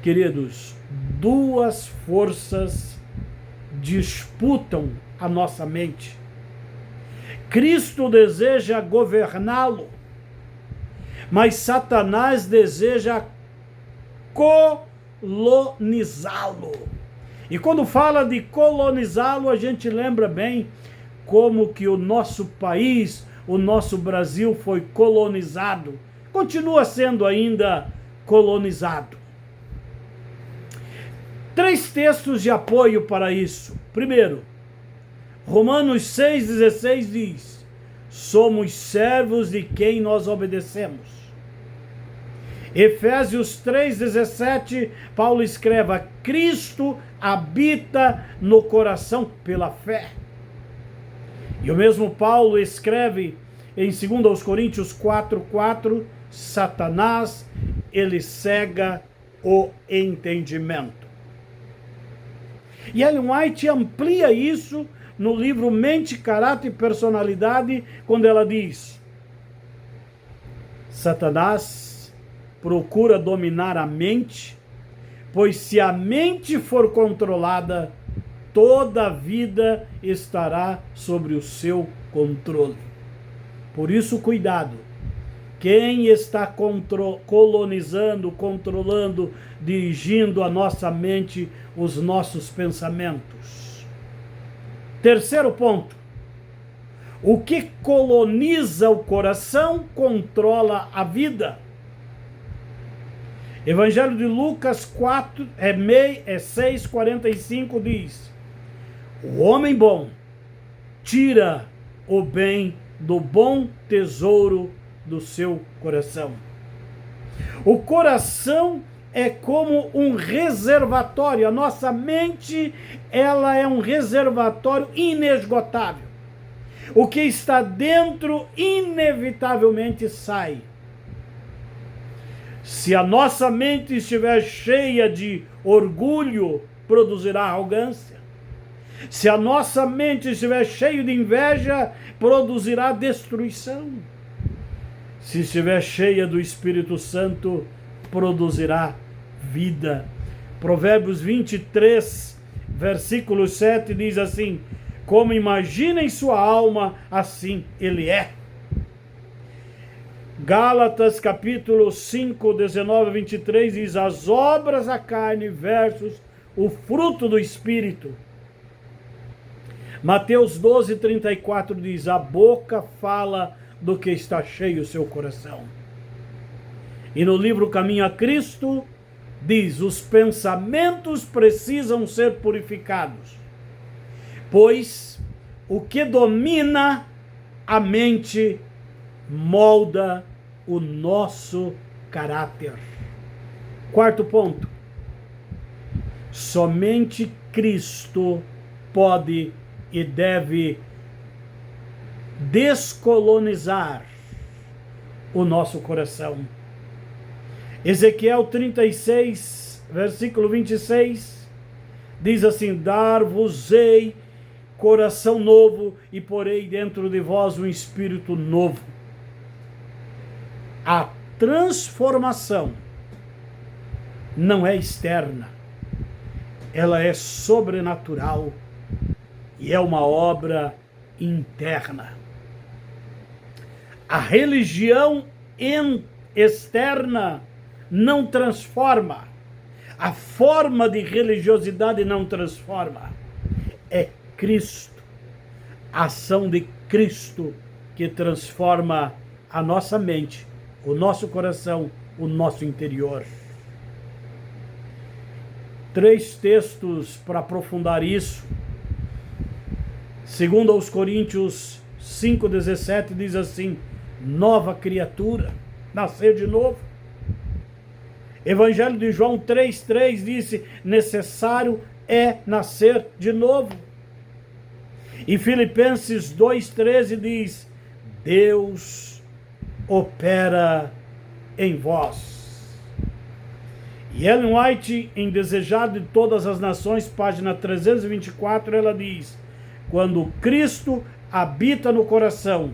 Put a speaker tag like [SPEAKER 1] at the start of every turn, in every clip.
[SPEAKER 1] Queridos, duas forças disputam a nossa mente. Cristo deseja governá-lo, mas Satanás deseja colonizá-lo. E quando fala de colonizá-lo, a gente lembra bem como que o nosso país, o nosso Brasil foi colonizado, continua sendo ainda colonizado. 3 textos de apoio para isso. Primeiro, Romanos 6,16 diz: somos servos de quem nós obedecemos. Efésios 3,17, Paulo escreve: Cristo habita no coração pela fé. E o mesmo Paulo escreve em 2 Coríntios 4,4, Satanás, ele cega o entendimento. E Ellen White amplia isso no livro Mente, Caráter e Personalidade, quando ela diz: Satanás procura dominar a mente, pois se a mente for controlada, toda a vida estará sobre o seu controle. Por isso, cuidado. Quem está colonizando, controlando, dirigindo a nossa mente, os nossos pensamentos? Terceiro ponto. O que coloniza o coração controla a vida. Evangelho de Lucas 6,45 diz: o homem bom tira o bem do bom tesouro do seu coração. O coração é como um reservatório. A nossa mente, ela é um reservatório inesgotável. O que está dentro inevitavelmente sai. Se a nossa mente estiver cheia de orgulho, produzirá arrogância. Se a nossa mente estiver cheia de inveja, produzirá destruição. Se estiver cheia do Espírito Santo, produzirá vida. Provérbios 23, versículo 7 diz assim: como imagina em sua alma, assim ele é. Gálatas capítulo 5, 19 a 23 diz: as obras da carne versus o fruto do Espírito. Mateus 12, 34 diz: a boca fala do que está cheio o seu coração. E no livro Caminho a Cristo diz: os pensamentos precisam ser purificados, pois o que domina a mente molda o nosso caráter. Quarto ponto. Somente Cristo pode e deve descolonizar o nosso coração. Ezequiel 36, versículo 26, diz assim: dar-vos-ei coração novo e porei dentro de vós um espírito novo. A transformação não é externa, ela é sobrenatural e é uma obra interna. A religião externa não transforma, a forma de religiosidade não transforma. É Cristo, a ação de Cristo que transforma a nossa mente, o nosso coração, o nosso interior. 3 textos para aprofundar isso. Segundo aos Coríntios 5,17 diz assim: nova criatura, nascer de novo. Evangelho de João 3,3 disse: necessário é nascer de novo. E Filipenses 2,13 diz: Deus opera em vós. E Ellen White, em Desejado de Todas as Nações, página 324, ela diz: quando Cristo habita no coração,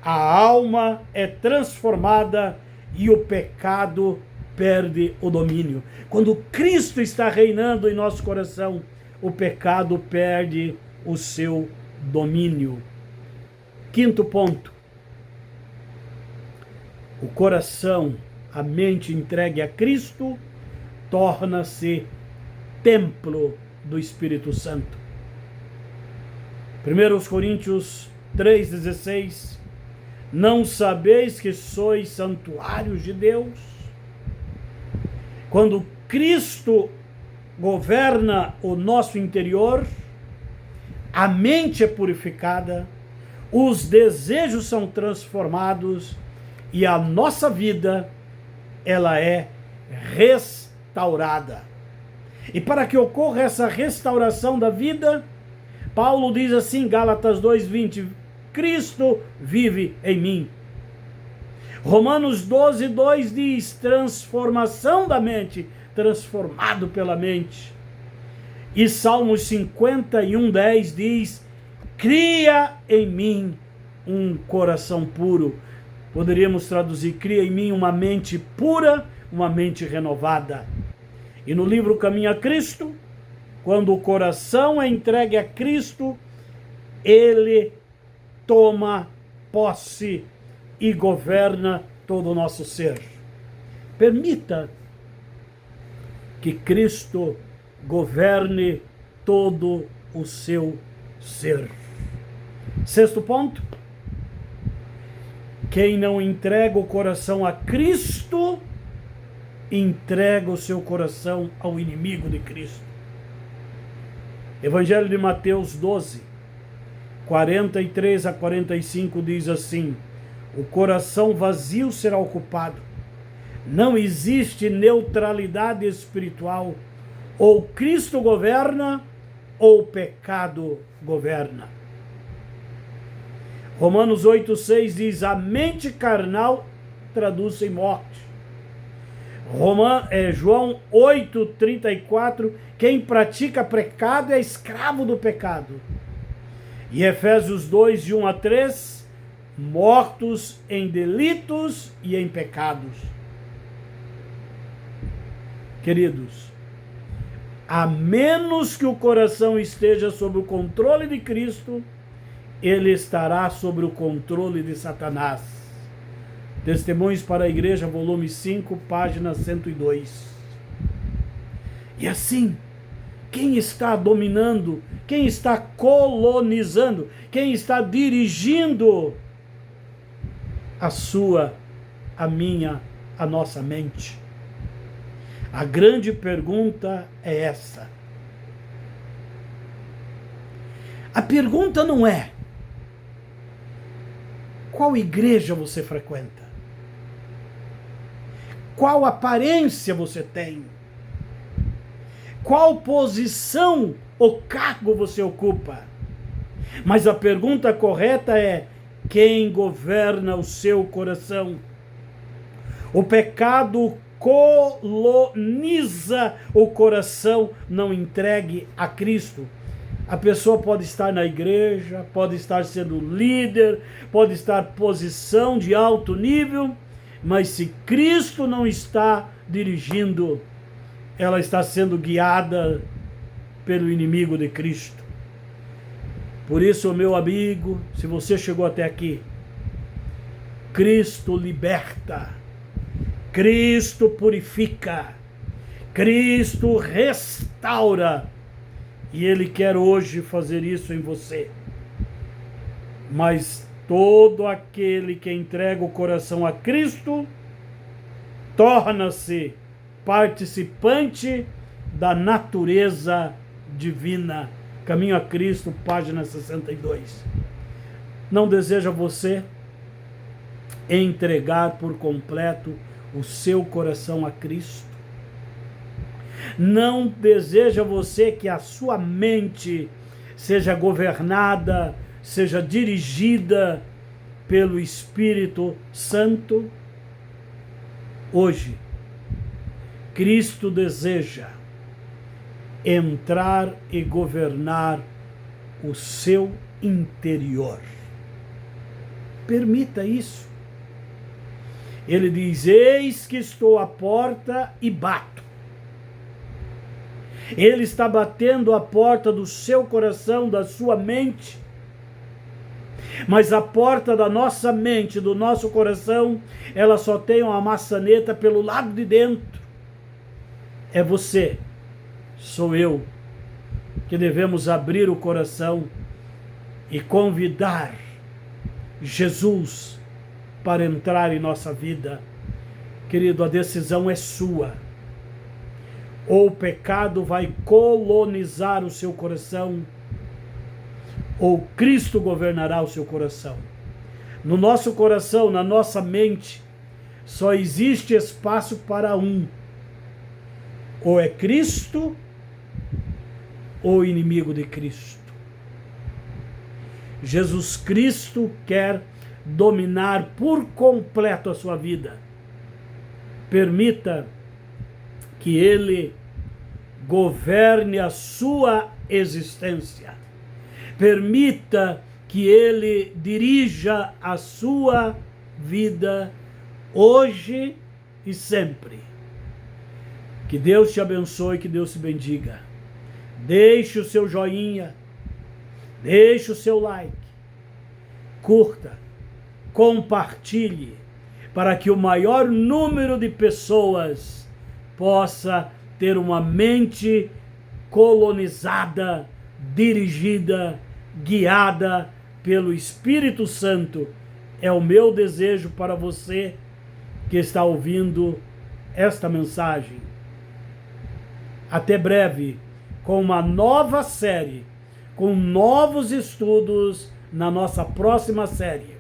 [SPEAKER 1] a alma é transformada e o pecado perde o domínio. Quando Cristo está reinando em nosso coração, o pecado perde o seu domínio. Quinto ponto. O coração, a mente entregue a Cristo, torna-se templo do Espírito Santo. 1 Coríntios 3,16. Não sabeis que sois santuários de Deus? Quando Cristo governa o nosso interior, a mente é purificada, os desejos são transformados e a nossa vida, ela é restaurada. E para que ocorra essa restauração da vida, Paulo diz assim, Gálatas 2:20, Cristo vive em mim. Romanos 12:2 diz, transformação da mente, transformado pela mente. E Salmos 51:10 diz, cria em mim um coração puro. Poderíamos traduzir, cria em mim uma mente pura, uma mente renovada. E no livro Caminho a Cristo, quando o coração é entregue a Cristo, ele toma posse e governa todo o nosso ser. Permita que Cristo governe todo o seu ser. Sexto ponto. Quem não entrega o coração a Cristo, entrega o seu coração ao inimigo de Cristo. Evangelho de Mateus 12, 43 a 45 diz assim, o coração vazio será ocupado. Não existe neutralidade espiritual. Ou Cristo governa, ou o pecado governa. Romanos 8,6 diz, a mente carnal traduz em morte. João 8,34, quem pratica pecado é escravo do pecado. E Efésios 2, de 1 a 3, mortos em delitos e em pecados. Queridos, a menos que o coração esteja sob o controle de Cristo, ele estará sob o controle de Satanás. Testemunhos para a Igreja, volume 5, página 102. E assim, quem está dominando, quem está colonizando, quem está dirigindo a minha, a nossa mente? A grande pergunta é essa. A pergunta não é qual igreja você frequenta, qual aparência você tem, qual posição ou cargo você ocupa. Mas a pergunta correta é: quem governa o seu coração? O pecado coloniza o coração não entregue a Cristo. A pessoa pode estar na igreja, pode estar sendo líder, pode estar em posição de alto nível, mas se Cristo não está dirigindo, ela está sendo guiada pelo inimigo de Cristo. Por isso, meu amigo, se você chegou até aqui, Cristo liberta, Cristo purifica, Cristo restaura, e Ele quer hoje fazer isso em você. Mas todo aquele que entrega o coração a Cristo torna-se participante da natureza divina. Caminho a Cristo, página 62. Não deseja você entregar por completo o seu coração a Cristo? Não deseja você que a sua mente seja governada, seja dirigida pelo Espírito Santo? Hoje, Cristo deseja entrar e governar o seu interior. Permita isso. Ele diz: eis que estou à porta e bato. Ele está batendo a porta do seu coração, da sua mente. Mas a porta da nossa mente, do nosso coração, ela só tem uma maçaneta pelo lado de dentro. É você, sou eu, que devemos abrir o coração e convidar Jesus para entrar em nossa vida. Querido, a decisão é sua. Ou o pecado vai colonizar o seu coração, ou Cristo governará o seu coração. No nosso coração, na nossa mente, só existe espaço para um. Ou é Cristo, ou inimigo de Cristo. Jesus Cristo quer dominar por completo a sua vida. Permita que Ele governe a sua existência. Permita que Ele dirija a sua vida hoje e sempre. Que Deus te abençoe, que Deus te bendiga. Deixe o seu joinha, deixe o seu like, curta, compartilhe, para que o maior número de pessoas possa ter uma mente colonizada, dirigida, guiada pelo Espírito Santo. É o meu desejo para você que está ouvindo esta mensagem. Até breve, com uma nova série, com novos estudos na nossa próxima série.